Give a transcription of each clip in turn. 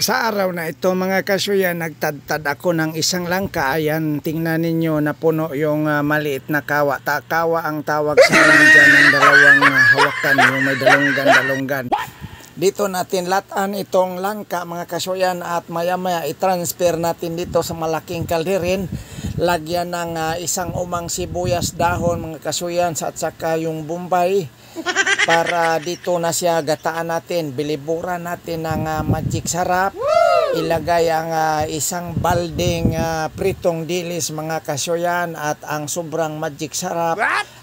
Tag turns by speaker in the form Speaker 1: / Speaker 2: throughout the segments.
Speaker 1: Sa araw na ito mga kasuyan, nagtadtad ako ng isang langka. Ayan, tingnan ninyo na puno yung maliit na kawa. Kawa ang tawag sa amin dyan ng dalawang hawakan, yung may dalunggan. Dito natin latan itong langka mga kasuyan at maya maya i-transfer natin dito sa malaking kalderin. Lagyan ng isang umang sibuyas dahon mga kasuyan at saka yung bombay. Para dito na siya gataan natin, biliburan natin ng magic sarap. Ilagay ang isang balding pritong dilis mga kasuyan at ang sobrang magic sarap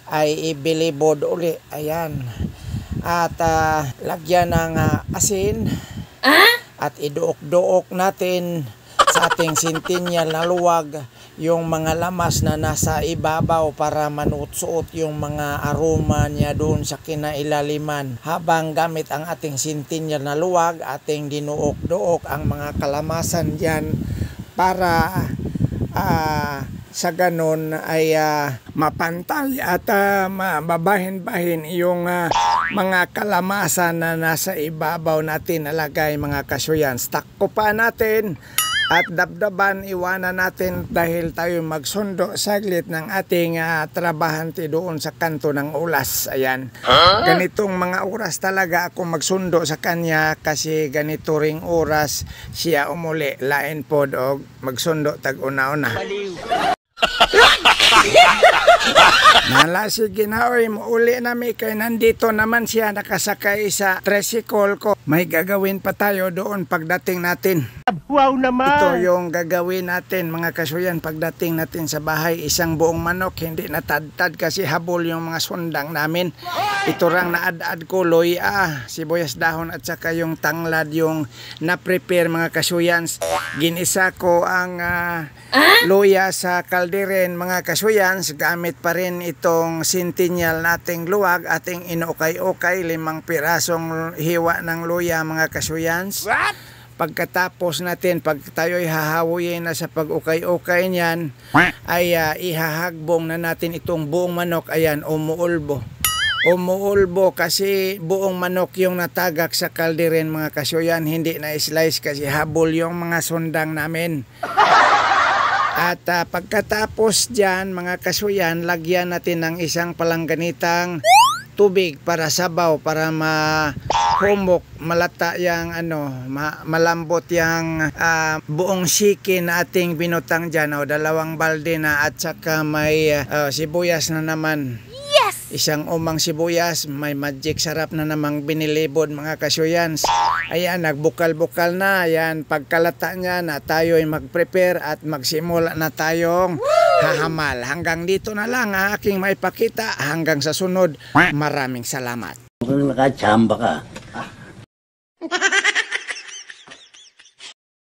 Speaker 1: ay ibilibod uli. Ayan. At lagyan ng asin at iduok-duok natin sa ating sintinyal na luwag yung mga lamas na nasa ibabaw para manutsuot yung mga aroma niya doon sa kinailaliman. Habang gamit ang ating sintinyal na luwag, ating dinuok-duok ang mga kalamasan dyan para sa ganon ay mapantay at mababahin-bahin yung mga kalamasan na nasa ibabaw natin nalagay mga kasuyan. Stack ko pa natin at dabdaban iwanan natin dahil tayo magsundo saglit ng ating trabahante doon sa kanto ng ulas. Ayan. Ganitong mga oras talaga ako magsundo sa kanya kasi ganito ring oras siya umuli. Lain pod og magsundo tag una-una. Nala, sige na oy, mauli na mi kay nandito naman siya nakasakay sa tricycle ko. May gagawin pa tayo doon pagdating natin. Wow naman! Ito yung gagawin natin mga kasuyan pagdating natin sa bahay. Isang buong manok, hindi natadtad kasi habol yung mga sundang namin. Ito rang naad-ad ko, loya, sibuyas dahon at saka yung tanglad yung na-prepare mga kasuyans. Ginisa ko ang loya sa kalderin mga kasuyans. Gamit pa rin itong sintinyal nating luwag, ating inukay-ukay, 5 pirasong hiwa ng luya mga kasuyans. What? Pagkatapos natin, pag tayo'y hahawuyin na sa pag-ukay-ukay niyan, ay ihahagbong na natin itong buong manok. Ayan, umuulbo. Umuulbo kasi buong manok yung natagak sa kalderin mga kasuyan. Hindi na slice kasi habol yung mga sundang namin. At pagkatapos dyan mga kasuyan, lagyan natin ng isang palangganitang tubig para sabaw, para humok, malata yang malambot yang buong siki na ating binutang dyan. Dalawang balde na at saka may sibuyas na naman. Yes! Isang umang sibuyas, may magic sarap na namang binilibod mga kasuyans. Ayan, nagbukal-bukal na. Ayan, pagkalata niya na tayo ay mag-prepare at magsimula na tayong hahamal. Hanggang dito na lang aking maipakita. Hanggang sa sunod, maraming salamat.
Speaker 2: Nakachamba ka.